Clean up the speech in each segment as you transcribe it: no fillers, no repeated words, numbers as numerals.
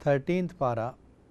13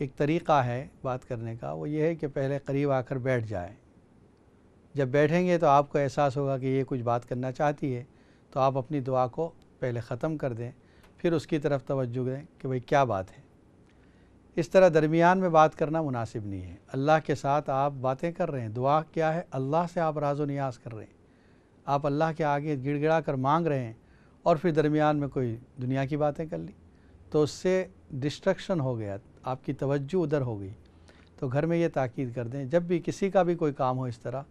ایک طریقہ ہے بات کرنے کا، وہ یہ ہے کہ پہلے قریب آ کر بیٹھ جائیں. جب بیٹھیں گے تو آپ کو احساس ہوگا کہ یہ کچھ بات کرنا چاہتی ہے، تو آپ اپنی دعا کو پہلے ختم کر دیں، پھر اس کی طرف توجہ دیں کہ بھئی کیا بات ہے. اس طرح درمیان میں بات کرنا مناسب نہیں ہے. اللہ کے ساتھ آپ باتیں کر رہے ہیں، دعا کیا ہے؟ اللہ سے آپ راز و نیاز کر رہے ہیں، آپ اللہ کے آگے گڑ گڑا کر مانگ رہے ہیں، اور پھر درمیان میں کوئی دنیا کی باتیں کر لی تو اس سے ڈسٹریکشن ہو گیا، آپ کی توجہ ادھر ہو گئی. تو گھر میں یہ تاکید کر دیں، جب بھی کسی کا بھی کوئی کام ہو اس طرح،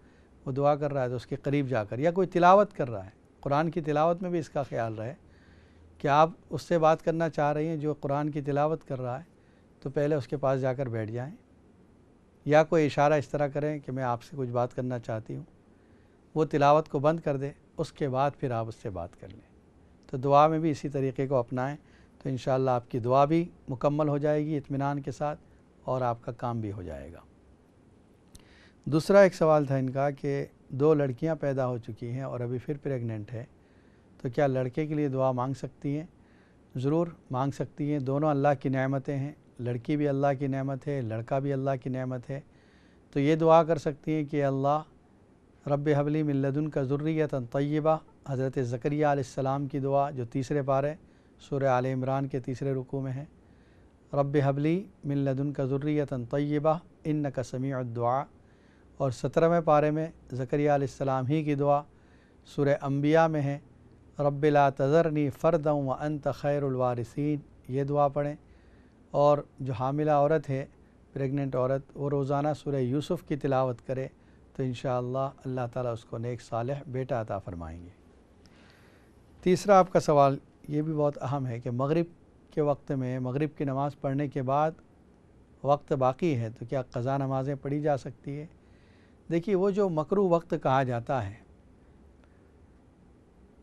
وہ دعا کر رہا ہے تو اس کے قریب جا کر، یا کوئی تلاوت کر رہا ہے، قرآن کی تلاوت میں بھی اس کا خیال رہے کہ آپ اس سے بات کرنا چاہ رہی ہیں جو قرآن کی تلاوت کر رہا ہے، تو پہلے اس کے پاس جا کر بیٹھ جائیں، یا کوئی اشارہ اس طرح کریں کہ میں آپ سے کچھ بات کرنا چاہتی ہوں. وہ تلاوت کو بند کر دے، اس کے بعد پھر آپ اس سے بات کر لیں. تو دعا میں بھی اسی طریقے کو اپنائیں تو انشاءاللہ آپ کی دعا بھی مکمل ہو جائے گی اطمینان کے ساتھ، اور آپ کا کام بھی ہو جائے گا. دوسرا ایک سوال تھا ان کا کہ 2 لڑکیاں پیدا ہو چکی ہیں اور ابھی پھر پریگننٹ ہے، تو کیا لڑکے کے لیے دعا مانگ سکتی ہیں؟ ضرور مانگ سکتی ہیں. دونوں اللہ کی نعمتیں ہیں، لڑکی بھی اللہ کی نعمت ہے، لڑکا بھی اللہ کی نعمت ہے. تو یہ دعا کر سکتی ہیں کہ اللہ رب حبلی من لدنک ذریۃ طیبہ، حضرت زکریہ علیہ السلام کی دعا جو تیسرے پارے سورہ آل عمران کے تیسرے رکوع میں ہے. رب حبلی من لدنک ذریۃ طیبہ انک سمیع الدعاء. اور 17ویں پارے میں زکریہ علیہ السلام ہی کی دعا سورہ انبیاء میں ہے، رب لا تذرنی فردا وانت خیر الوارثین. یہ دعا پڑھیں. اور جو حاملہ عورت ہے، پریگننٹ عورت، وہ روزانہ سورہ یوسف کی تلاوت کرے تو انشاءاللہ اللہ تعالیٰ اس کو نیک صالح بیٹا عطا فرمائیں گے. تیسرا آپ کا سوال یہ بھی بہت اہم ہے کہ مغرب کے وقت میں، مغرب کی نماز پڑھنے کے بعد وقت باقی ہے تو کیا قضا نمازیں پڑھی جا سکتی ہے؟ دیکھیے، وہ جو مکروہ وقت کہا جاتا ہے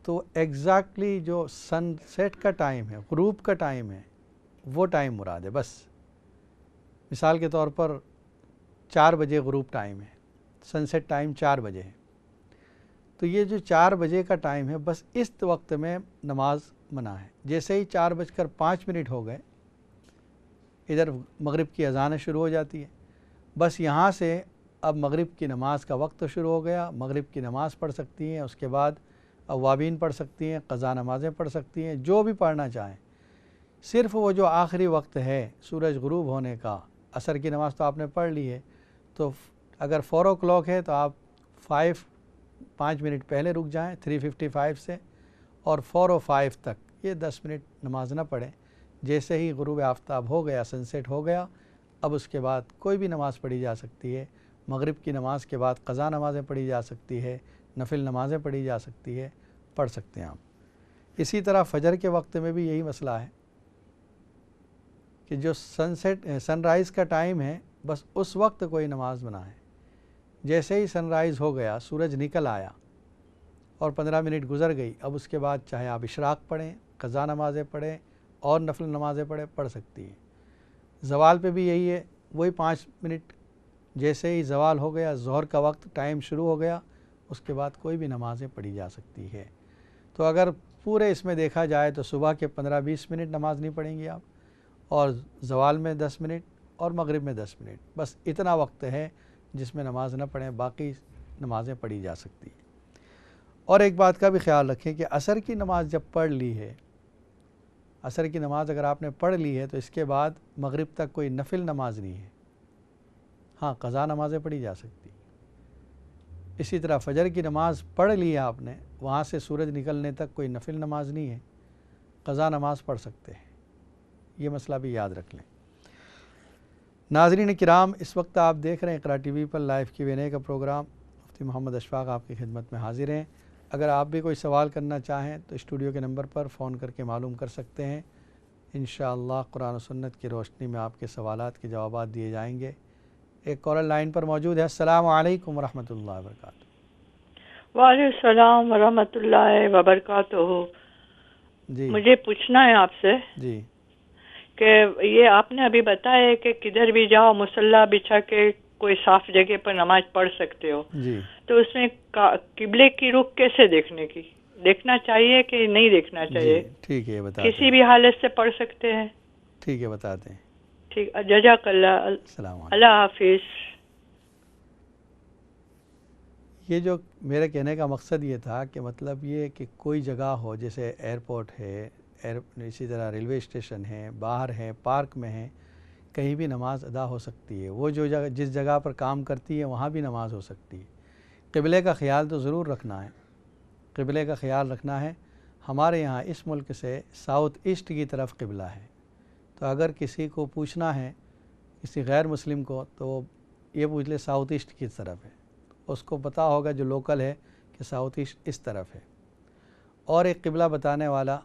تو ایگزیکٹلی جو سن سیٹ کا ٹائم ہے، غروب کا ٹائم ہے، وہ ٹائم مراد ہے. بس مثال کے طور پر 4 بجے غروب ٹائم ہے، سن سیٹ ٹائم 4 بجے ہے، تو یہ جو 4 بجے کا ٹائم ہے بس اس وقت میں نماز منع ہے. جیسے ہی 4:05 ہو گئے، ادھر مغرب کی اذانیں شروع ہو جاتی ہے. بس یہاں سے اب مغرب کی نماز کا وقت شروع ہو گیا. مغرب کی نماز پڑھ سکتی ہیں، اس کے بعد اوابین پڑھ سکتی ہیں، قضا نمازیں پڑھ سکتی ہیں، جو بھی پڑھنا چاہیں. صرف وہ جو آخری وقت ہے سورج غروب ہونے کا، عصر کی نماز تو آپ نے پڑھ لی ہے، تو اگر 4 o'clock ہے تو آپ 5 منٹ پہلے رک جائیں 3:55 سے، اور 4:05 تک یہ 10 منٹ نماز نہ پڑھیں. جیسے ہی غروب آفتاب ہو گیا، سن سیٹ ہو گیا، اب اس کے بعد کوئی بھی نماز پڑھی جا سکتی ہے. مغرب کی نماز کے بعد قضا نمازیں پڑھی جا سکتی ہے، نفل نمازیں پڑھی جا سکتی ہے، پڑھ سکتے ہیں آپ. اسی طرح فجر کے وقت میں بھی یہی مسئلہ ہے کہ جو سن رائز کا ٹائم ہے بس اس وقت کوئی نماز منع ہے. جیسے ہی سن رائز ہو گیا، سورج نکل آیا اور 15 منٹ گزر گئی، اب اس کے بعد چاہے آپ اشراق پڑھیں، قضا نمازیں پڑھیں اور نفل نمازیں پڑھ سکتی ہیں. زوال پہ بھی یہی ہے، وہی 5 منٹ، جیسے ہی زوال ہو گیا، ظہر کا وقت ٹائم شروع ہو گیا، اس کے بعد کوئی بھی نمازیں پڑھی جا سکتی ہے. تو اگر پورے اس میں دیکھا جائے تو صبح کے 15-20 منٹ نماز نہیں پڑھیں گی آپ، اور زوال میں 10 منٹ اور مغرب میں 10 منٹ، بس اتنا وقت ہے جس میں نماز نہ پڑھیں، باقی نمازیں پڑھی جا سکتی ہیں. اور ایک بات کا بھی خیال رکھیں کہ عصر کی نماز جب پڑھ لی ہے، عصر کی نماز اگر آپ نے پڑھ لی ہے تو اس کے بعد مغرب تک کوئی نفل نماز نہیں ہے. ہاں، قضا نمازیں پڑھی جا سکتی. اسی طرح فجر کی نماز پڑھ لی ہے آپ نے، وہاں سے سورج نکلنے تک کوئی نفل نماز نہیں ہے، قضا نماز پڑھ سکتے ہیں. یہ مسئلہ بھی یاد رکھ لیں. ناظرین کرام، اس وقت آپ دیکھ رہے ہیں اقرا ٹی وی پر لائیو Q&A کا پروگرام. مفتی محمد اشفاق آپ کی خدمت میں حاضر ہیں. اگر آپ بھی کوئی سوال کرنا چاہیں تو اسٹوڈیو کے نمبر پر فون کر کے معلوم کر سکتے ہیں. انشاءاللہ قرآن و سنت کی روشنی میں آپ کے سوالات کے جوابات دیے جائیں گے. ایک کالر لائن پر موجود ہے. السلام علیکم ورحمۃ اللہ وبرکاتہ. وعلیکم السلام ورحمۃ اللہ وبرکاتہ. جی، مجھے پوچھنا ہے آپ سے جی کہ یہ آپ نے ابھی بتایا کہ کدھر بھی جاؤ مصلی بچھا کے کوئی صاف جگہ پر نماز پڑھ سکتے ہو، جی تو اس میں قبلے کی رخ کیسے دیکھنا چاہیے کہ نہیں دیکھنا چاہیے؟ جی ٹھیک ہے، بتاتے کسی ہیں. بھی حالت سے پڑھ سکتے ہیں؟ ٹھیک ہے، بتاتے ہیں. ٹھیک، جزاک اللہ، السلام علیکم. اللہ حافظ. یہ جو میرے کہنے کا مقصد یہ تھا کہ مطلب یہ کہ کوئی جگہ ہو جیسے ایئرپورٹ ہے، اسی طرح ریلوے اسٹیشن ہے، باہر ہے، پارک میں ہے، کہیں بھی نماز ادا ہو سکتی ہے. وہ جو جگہ جس جگہ پر کام کرتی ہے وہاں بھی نماز ہو سکتی ہے. قبلے کا خیال تو ضرور رکھنا ہے، قبلے کا خیال رکھنا ہے. ہمارے یہاں اس ملک سے ساؤتھ ایسٹ کی طرف قبلہ ہے، تو اگر کسی کو پوچھنا ہے کسی غیر مسلم کو تو وہ یہ پوچھ لے ساؤتھ ایسٹ کی طرف ہے، اس کو پتہ ہوگا جو لوکل ہے کہ ساؤتھ ایسٹ اس طرف ہے. اور ایک قبلہ بتانے والا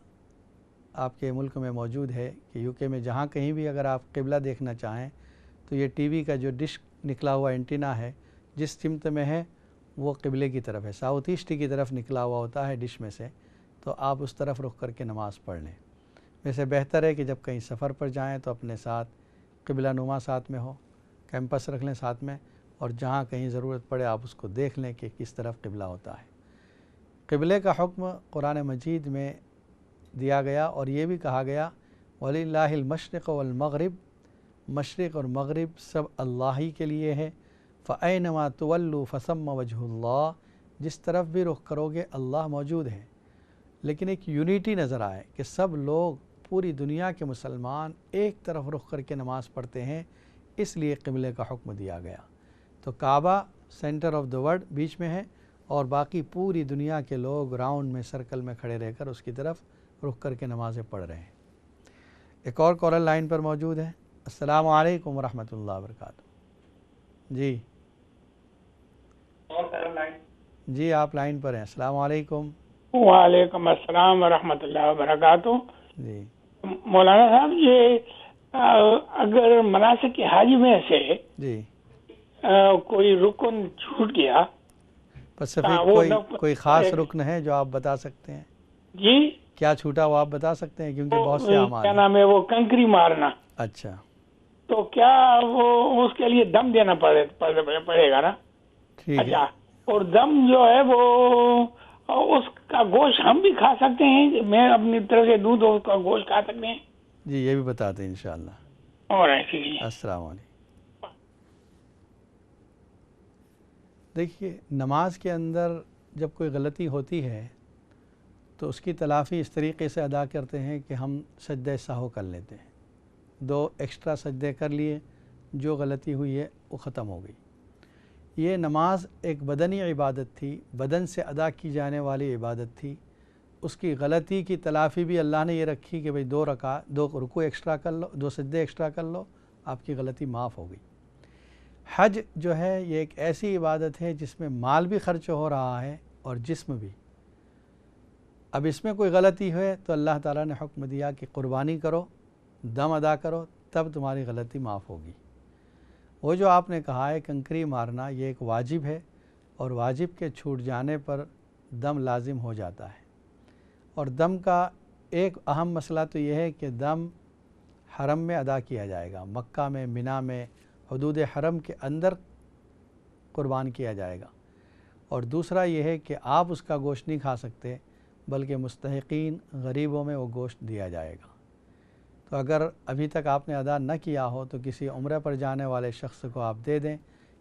آپ کے ملک میں موجود ہے کہ یو کے میں جہاں کہیں بھی اگر آپ قبلہ دیکھنا چاہیں تو یہ ٹی وی کا جو ڈش نکلا ہوا اینٹینا ہے جس سمت میں ہے وہ قبلے کی طرف ہے، ساؤتھ ایسٹ کی طرف نکلا ہوا ہوتا ہے ڈش میں سے، تو آپ اس طرف رخ کر کے نماز پڑھ لیں. ویسے بہتر ہے کہ جب کہیں سفر پر جائیں تو اپنے ساتھ قبلہ نما ساتھ میں ہو، کیمپس رکھ لیں ساتھ میں، اور جہاں کہیں ضرورت پڑے آپ اس کو دیکھ لیں کہ کس طرف قبلہ ہوتا ہے. قبلے کا حکم قرآن مجید میں دیا گیا اور یہ بھی کہا گیا وَلِلَّهِ الْمَشْرِقُ وَالْمَغْرِبُ، مشرق اور مغرب سب اللہ ہی کے لیے ہے. فَأَيْنَمَا تُوَلُّوا فَثَمَّ وَجْهُ اللَّهِ، جس طرف بھی رخ کرو گے اللہ موجود ہے. لیکن ایک یونیٹی نظر آئے کہ سب لوگ پوری دنیا کے مسلمان ایک طرف رخ کر کے نماز پڑھتے ہیں، اس لیے قبلے کا حکم دیا گیا. تو کعبہ سینٹر آف دا ورلڈ بیچ میں ہے اور باقی پوری دنیا کے لوگ راؤنڈ میں سرکل میں کھڑے رہ کر اس کی طرف رخ کر کے نمازیں پڑھ رہے ہیں. ایک اور کالر لائن پر موجود ہے. السلام علیکم ورحمۃ اللہ وبرکاتہ. جی جی آپ لائن پر ہیں. السلام علیکم. وعلیکم السلام ورحمۃ اللہ وبرکاتہ. جی مولانا صاحب، یہ اگر مناسک حج میں سے جی کوئی رکن چھوٹ گیا، پیسفک کوئی خاص رکن ہے جو آپ بتا سکتے ہیں؟ جی کیا چھوٹا وہ آپ بتا سکتے ہیں؟ کیونکہ بہت سے اعمال کیا ہیں. نام ہے وہ کنکری مارنا. اچھا تو کیا وہ اس کے لیے دم دینا پڑے گا نا؟ ٹھیک ہے. اچھا، اور دم جو ہے وہ اس کا گوشت ہم بھی کھا سکتے ہیں؟ میں اپنی طرف سے دودھ اس کا گوشت کھا سکتے ہیں؟ جی یہ بھی بتاتے ہیں انشاءاللہ. اور ایسی ہی السلام علیکم. دیکھیے نماز کے اندر جب کوئی غلطی ہوتی ہے تو اس کی تلافی اس طریقے سے ادا کرتے ہیں کہ ہم سجدہ سہو کر لیتے ہیں. 2 ایکسٹرا سجدے کر لیے، جو غلطی ہوئی ہے وہ ختم ہو گئی. یہ نماز ایک بدنی عبادت تھی، بدن سے ادا کی جانے والی عبادت تھی. اس کی غلطی کی تلافی بھی اللہ نے یہ رکھی کہ بھئی 2 رکوع ایکسٹرا کر لو، 2 سجدے ایکسٹرا کر لو، آپ کی غلطی معاف ہو گئی. حج جو ہے یہ ایک ایسی عبادت ہے جس میں مال بھی خرچ ہو رہا ہے اور جسم بھی. اب اس میں کوئی غلطی ہوئے تو اللہ تعالیٰ نے حکم دیا کہ قربانی کرو، دم ادا کرو، تب تمہاری غلطی معاف ہوگی. وہ جو آپ نے کہا ہے کنکری مارنا، یہ ایک واجب ہے اور واجب کے چھوٹ جانے پر دم لازم ہو جاتا ہے. اور دم کا ایک اہم مسئلہ تو یہ ہے کہ دم حرم میں ادا کیا جائے گا، مکہ میں، مینا میں، حدود حرم کے اندر قربان کیا جائے گا. اور دوسرا یہ ہے کہ آپ اس کا گوشت نہیں کھا سکتے بلکہ مستحقین غریبوں میں وہ گوشت دیا جائے گا. تو اگر ابھی تک آپ نے ادا نہ کیا ہو تو کسی عمرہ پر جانے والے شخص کو آپ دے دیں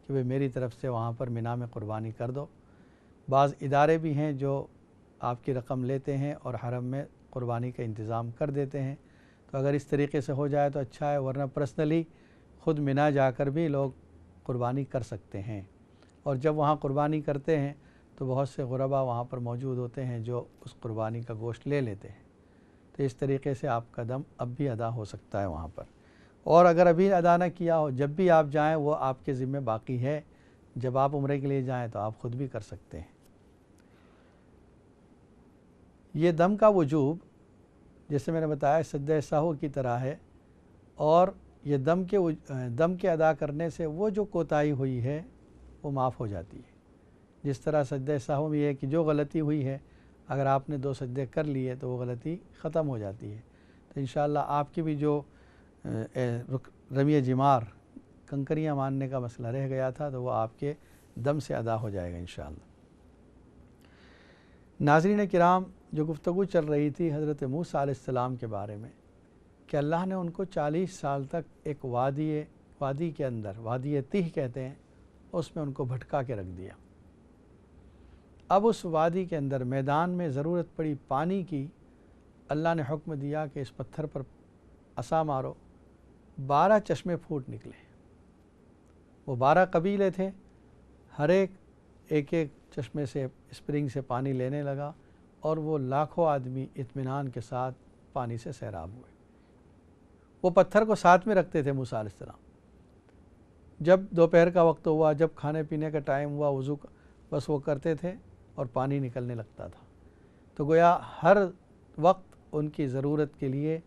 کہ بھئی میری طرف سے وہاں پر مینا میں قربانی کر دو. بعض ادارے بھی ہیں جو آپ کی رقم لیتے ہیں اور حرم میں قربانی کا انتظام کر دیتے ہیں. تو اگر اس طریقے سے ہو جائے تو اچھا ہے، ورنہ پرسنلی خود مینا جا کر بھی لوگ قربانی کر سکتے ہیں. اور جب وہاں قربانی کرتے ہیں تو بہت سے غربا وہاں پر موجود ہوتے ہیں جو اس قربانی کا گوشت لے لیتے ہیں. تو اس طریقے سے آپ کا دم اب بھی ادا ہو سکتا ہے وہاں پر. اور اگر ابھی ادا نہ کیا ہو، جب بھی آپ جائیں وہ آپ کے ذمہ باقی ہے. جب آپ عمرے کے لیے جائیں تو آپ خود بھی کر سکتے ہیں. یہ دم کا وجوب جیسے میں نے بتایا سجدہ سہو کی طرح ہے، اور یہ دم کے ادا کرنے سے وہ جو کوتاہی ہوئی ہے وہ معاف ہو جاتی ہے. جس طرح سجدہ سہو میں یہ ہے کہ جو غلطی ہوئی ہے اگر آپ نے 2 سجدے کر لیے تو وہ غلطی ختم ہو جاتی ہے. تو انشاءاللہ آپ کی بھی جو رمی جمار کنکریاں ماننے کا مسئلہ رہ گیا تھا تو وہ آپ کے دم سے ادا ہو جائے گا انشاءاللہ. ناظرین کرام، جو گفتگو چل رہی تھی حضرت موسیٰ علیہ السلام کے بارے میں کہ اللہ نے ان کو 40 سال تک ایک وادی کے اندر، وادی تیہ کہتے ہیں، اس میں ان کو بھٹکا کے رکھ دیا۔ اب اس وادی کے اندر میدان میں ضرورت پڑی پانی کی، اللہ نے حکم دیا کہ اس پتھر پر عصا مارو، 12 چشمے پھوٹ نکلے۔ وہ 12 قبیلے تھے، ہر ایک ایک چشمے سے، اسپرنگ سے پانی لینے لگا، اور وہ لاکھوں آدمی اطمینان کے ساتھ پانی سے سیراب ہوئے۔ وہ پتھر کو ساتھ میں رکھتے تھے موسیٰ علیہ السلام۔ جب دوپہر کا وقت ہوا، جب کھانے پینے کا ٹائم ہوا، وضو بس وہ کرتے تھے اور پانی نکلنے لگتا تھا۔ تو گویا ہر وقت ان کی ضرورت کے لیے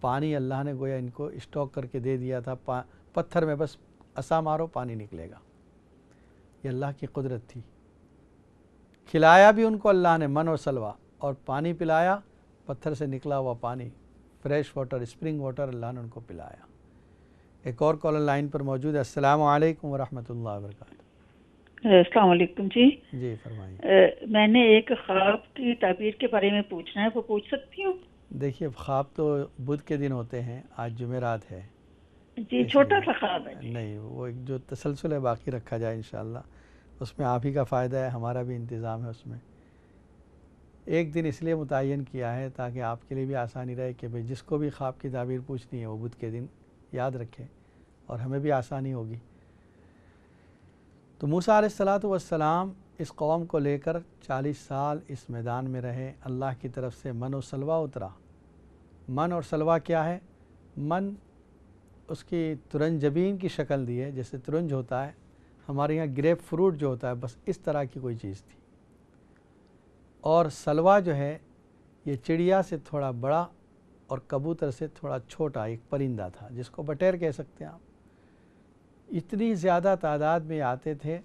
پانی اللہ نے گویا ان کو اسٹاک کر کے دے دیا تھا۔ پتھر میں بس عصا مارو، پانی نکلے گا۔ یہ اللہ کی قدرت تھی۔ کھلایا بھی ان کو اللہ نے من و سلوا، اور پانی پلایا، پتھر سے نکلا ہوا پانی، فریش واٹر، اسپرنگ واٹر اللہ نے ان کو پلایا۔ ایک اور کالر لائن پر موجود ہے۔ السلام علیکم ورحمۃ اللہ وبرکاتہ۔ السلام علیکم جی۔ جی فرمائیے۔ میں نے ایک خواب کی تعبیر کے بارے میں پوچھنا ہے، وہ پوچھ سکتی ہوں؟ دیکھیے خواب تو بدھ کے دن ہوتے ہیں، آج جمعرات ہے جی، چھوٹا سا خواب ہے جی۔ نہیں، وہ ایک جو تسلسل ہے باقی رکھا جائے انشاءاللہ، اس میں آپ ہی کا فائدہ ہے، ہمارا بھی انتظام ہے۔ اس میں ایک دن اس لیے متعین کیا ہے تاکہ آپ کے لیے بھی آسانی رہے کہ بھئی جس کو بھی خواب کی تعبیر پوچھنی ہے وہ بدھ کے دن یاد رکھے، اور ہمیں بھی آسانی ہوگی۔ تو موسیٰ علیہ السلام اس قوم کو لے کر 40 سال اس میدان میں رہے۔ اللہ کی طرف سے من و سلوا اترا۔ من اور سلوا کیا ہے؟ من اس کی ترنجبین کی شکل دی ہے، جیسے ترنج ہوتا ہے، ہمارے یہاں گریپ فروٹ جو ہوتا ہے، بس اس طرح کی کوئی چیز تھی۔ اور سلوا جو ہے یہ چڑیا سے تھوڑا بڑا اور کبوتر سے تھوڑا چھوٹا ایک پرندہ تھا، جس کو بٹیر کہہ سکتے ہیں آپ۔ اتنی زیادہ تعداد میں آتے تھے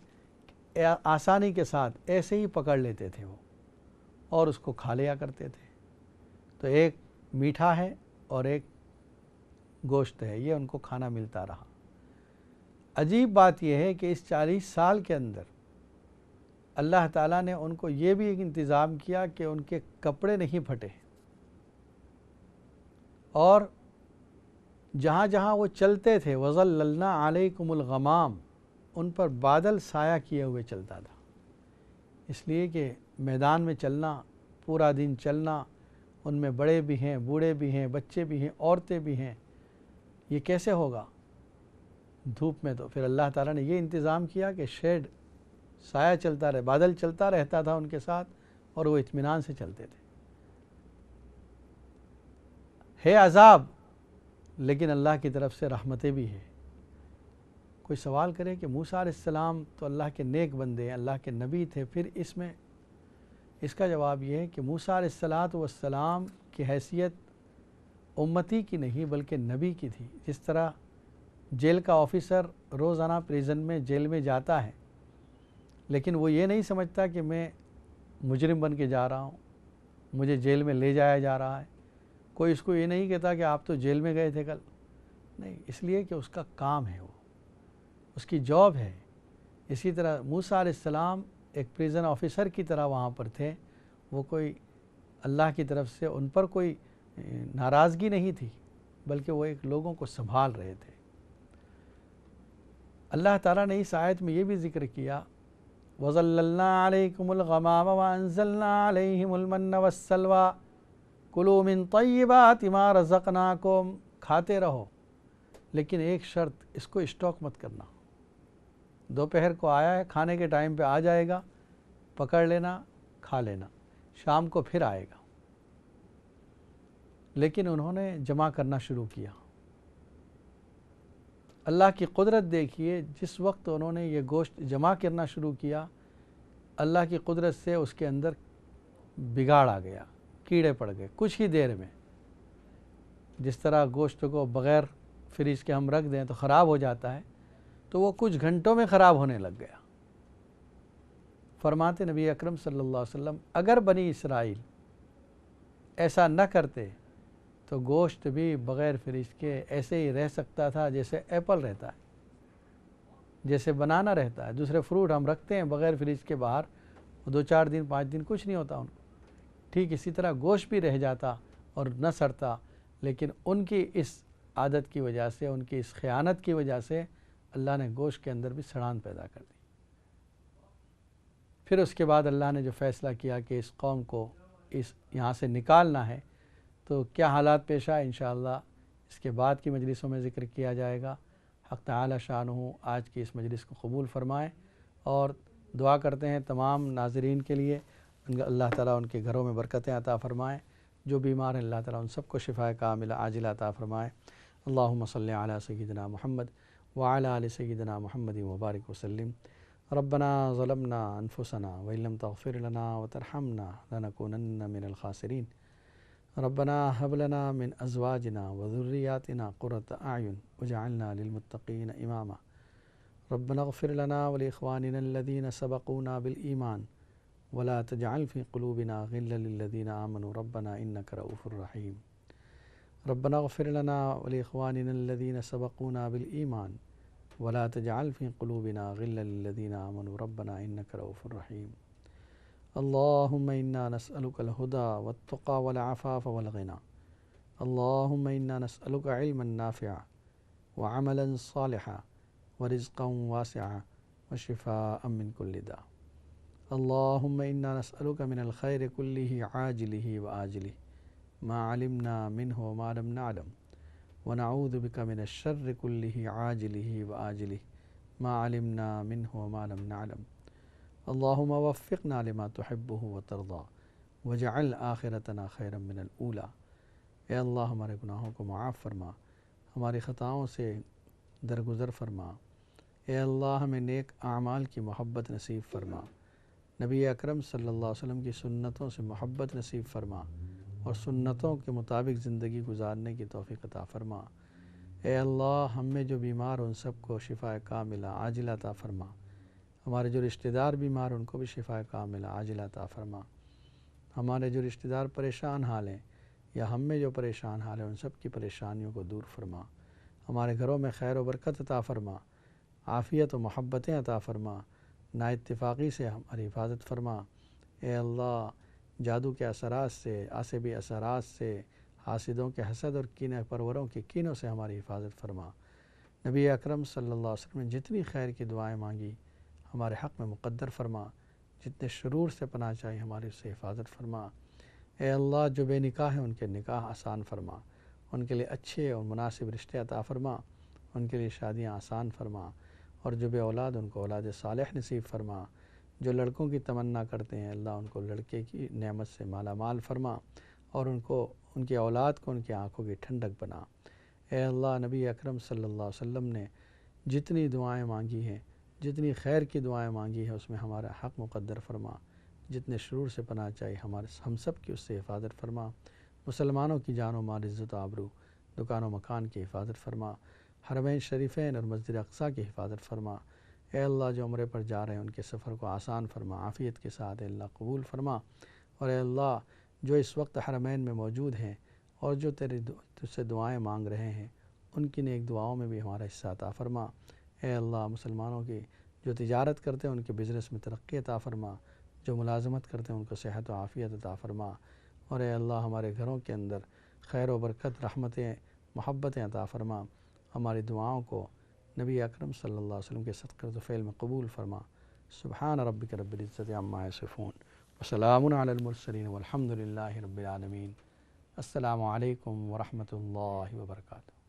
کہ آسانی کے ساتھ ایسے ہی پکڑ لیتے تھے وہ، اور اس کو کھا لیا کرتے تھے۔ تو ایک میٹھا ہے اور ایک گوشت ہے، یہ ان کو کھانا ملتا رہا۔ عجیب بات یہ ہے کہ اس 40 سال کے اندر اللہ تعالیٰ نے ان کو یہ بھی ایک انتظام کیا کہ ان کے کپڑے نہیں پھٹے، اور جہاں جہاں وہ چلتے تھے وَظَلَّلْنَا عَلَيْكُمُ الْغَمَامَ، ان پر بادل سایہ کیے ہوئے چلتا تھا۔ اس لیے کہ میدان میں چلنا، پورا دن چلنا، ان میں بڑے بھی ہیں، بوڑھے بھی ہیں، بچے بھی ہیں، عورتیں بھی ہیں، یہ کیسے ہوگا دھوپ میں؟ تو پھر اللہ تعالیٰ نے یہ انتظام کیا کہ شیڈ، سایہ چلتا رہے، بادل چلتا رہتا تھا ان کے ساتھ، اور وہ اطمینان سے چلتے تھے۔ ہے عذاب، لیکن اللہ کی طرف سے رحمتیں بھی ہیں۔ کوئی سوال کرے کہ موسیٰ علیہ السلام تو اللہ کے نیک بندے ہیں، اللہ کے نبی تھے، پھر اس میں اس کا جواب یہ ہے کہ موسیٰ علیہ السلام کی حیثیت امتی کی نہیں بلکہ نبی کی تھی۔ جس طرح جیل کا آفیسر روزانہ پریزن میں جیل میں جاتا ہے، لیکن وہ یہ نہیں سمجھتا کہ میں مجرم بن کے جا رہا ہوں، مجھے جیل میں لے جایا جا رہا ہے۔ کوئی اس کو یہ نہیں کہتا کہ آپ تو جیل میں گئے تھے کل، نہیں، اس لیے کہ اس کا کام ہے، وہ اس کی جاب ہے۔ اسی طرح موسیٰ علیہ السلام ایک پریزن آفیسر کی طرح وہاں پر تھے، وہ کوئی اللہ کی طرف سے ان پر کوئی ناراضگی نہیں تھی، بلکہ وہ ایک لوگوں کو سنبھال رہے تھے۔ اللہ تعالیٰ نے اس آیت میں یہ بھی ذکر کیا وَظَلَّلْنَا عَلَيْكُمُ الْغَمَامَ وَأَنزَلْنَا عَلَيْهِمُ الْمَنَّ وَالسَّلْوَىٰ كُلُوا مِن طَيِّبَاتِ مَا رَزَقْنَاكُمْ، کھاتے رہو، لیکن ایک شرط، اس کو اسٹاک مت کرنا۔ دوپہر کو آیا ہے، کھانے کے ٹائم پہ آ جائے گا، پکڑ لینا، کھا لینا، شام کو پھر آئے گا۔ لیکن انہوں نے جمع کرنا شروع کیا۔ اللہ کی قدرت دیکھیے، جس وقت انہوں نے یہ گوشت جمع کرنا شروع کیا، اللہ کی قدرت سے اس کے اندر بگاڑ آ گیا، کیڑے پڑ گئے کچھ ہی دیر میں۔ جس طرح گوشت کو بغیر فریج کے ہم رکھ دیں تو خراب ہو جاتا ہے، تو وہ کچھ گھنٹوں میں خراب ہونے لگ گیا۔ فرماتے نبی اکرم صلی اللہ علیہ وسلم، اگر بنی اسرائیل ایسا نہ کرتے تو گوشت بھی بغیر فریج کے ایسے ہی رہ سکتا تھا جیسے ایپل رہتا ہے، جیسے بنانا رہتا ہے۔ دوسرے فروٹ ہم رکھتے ہیں بغیر فریج کے باہر، وہ 2-4 دن 5 دن کچھ نہیں ہوتا ان کو، ٹھیک اسی طرح گوشت بھی رہ جاتا اور نہ سڑتا، لیکن ان کی اس عادت کی وجہ سے، ان کی اس خیانت کی وجہ سے اللہ نے گوشت کے اندر بھی سڑان پیدا کر دی۔ پھر اس کے بعد اللہ نے جو فیصلہ کیا کہ اس قوم کو یہاں سے نکالنا ہے، تو کیا حالات پیش آئے انشاءاللہ اس کے بعد کی مجلسوں میں ذکر کیا جائے گا۔ حق تعالی شانہ آج کی اس مجلس کو قبول فرمائے، اور دعا کرتے ہیں تمام ناظرین کے لیے اللہ تعالیٰ ان کے گھروں میں برکتیں عطا فرمائے، جو بیمار ہیں اللہ تعالیٰ ان سب کو شفائے کاملہ عاجلہ عطا فرمائے۔ اللہم صلی علی سیدنا محمد وعلی آل سیدنا محمد وبارک وسلم۔ ربنا ظلمنا انفسنا وإن لم تغفر لنا وترحمنا لنكونن من الخاسرین۔ ربنا هب لنا من ازواجنا وذرياتنا قرة اعین واجعلنا للمتقین اماما۔ ربنا اغفر لنا ولاخواننا الذين سبقونا بالایمان ولا تجعل في قلوبنا غلا للذين آمنوا ربنا انك رؤوف رحیم۔ ربنا اغفر لنا ولاخواننا الذين سبقونا بالایمان ولا تجعل في قلوبنا غلا للذين آمنوا ربنا انك رؤوف رحیم۔ اللهم انا نسألك الهدى والتقى والعفاف والغنى۔ اللهم انا نسألك علما نافعا وعملا صالحا ورزقا واسعا وشفاء من كل داء۔ اللهم انا نسألك من الخير كله عاجله وآجله ما علمنا منه وما لم نعلم، ونعوذ بك من الشر كله عاجله وآجله ما علمنا منه وما لم نعلم۔ اللهم وفقنا لما تحبه وترضى واجعل آخرتنا خيرا من الأولى۔ اے اللہ ہمارے گناہوں کو معاف فرما، ہماری خطاؤں سے درگزر فرما۔ اے اللہ ہمیں نیک اعمال کی محبت نصیب فرما، نبی اکرم صلی اللہ علیہ وسلم کی سنتوں سے محبت نصیب فرما، اور سنتوں کے مطابق زندگی گزارنے کی توفیق عطا فرما۔ اے اللہ ہم میں جو بیمار ان سب کو شفاء کاملہ عاجلہ عطا فرما، ہمارے جو رشتہ دار بیمار ان کو بھی شفاء کاملہ عاجلہ عطا فرما، ہمارے جو رشتہ دار پریشان حال ہیں یا ہم میں جو پریشان حال ہیں ان سب کی پریشانیوں کو دور فرما، ہمارے گھروں میں خیر و برکت عطا فرما، عافیت و محبتیں عطا فرما، نا اتفاقی سے ہماری حفاظت فرما۔ اے اللہ جادو کے اثرات سے، عصبی اثرات سے، حاسدوں کے حسد اور کینہ پروروں کے کینوں سے ہماری حفاظت فرما۔ نبی اکرم صلی اللہ علیہ وسلم نے جتنی خیر کی دعائیں مانگی ہمارے حق میں مقدر فرما، جتنے شرور سے پناہ چاہی ہماری اس سے حفاظت فرما۔ اے اللہ جو بے نکاح ہیں ان کے نکاح آسان فرما، ان کے لیے اچھے اور مناسب رشتے عطا فرما، ان کے لیے شادیاں آسان فرما، اور جو بے اولاد ان کو اولاد صالح نصیب فرما۔ جو لڑکوں کی تمنا کرتے ہیں اللہ ان کو لڑکے کی نعمت سے مالا مال فرما، اور ان کی اولاد کو ان کی آنکھوں کی ٹھنڈک بنا۔ اے اللہ نبی اکرم صلی اللہ علیہ وسلم نے جتنی دعائیں مانگی ہیں، جتنی خیر کی دعائیں مانگی ہیں اس میں ہمارا حق مقدر فرما، جتنے شرور سے پناہ چاہیے ہم سب کی اس سے حفاظت فرما۔ مسلمانوں کی جان و مال، عزت و آبرو، دکان و مکان کی حفاظت فرما، حرمین شریفین اور مسجد اقصیٰ کی حفاظت فرما۔ اے اللہ جو عمرے پر جا رہے ہیں ان کے سفر کو آسان فرما، عافیت کے ساتھ اے اللہ قبول فرما۔ اور اے اللہ جو اس وقت حرمین میں موجود ہیں اور جو تجھ سے دعائیں مانگ رہے ہیں ان کی نیک دعاؤں میں بھی ہمارا حصہ عطا فرما۔ اے اللہ مسلمانوں کی جو تجارت کرتے ہیں ان کے بزنس میں ترقی عطا فرما، جو ملازمت کرتے ہیں ان کو صحت و عافیت عطا فرما، اور اے اللہ ہمارے گھروں کے اندر خیر و برکت، رحمتیں، محبتیں عطا فرما۔ ہماری دعاؤں کو نبی اکرم صلی اللہ علیہ وسلم کے صدقہ و فعل میں قبول فرما۔ سبحان ربک رب العزت عما یصفون وسلام علی المرسلین والحمد للہ رب العالمین۔ السلام علیکم ورحمۃ اللہ وبرکاتہ۔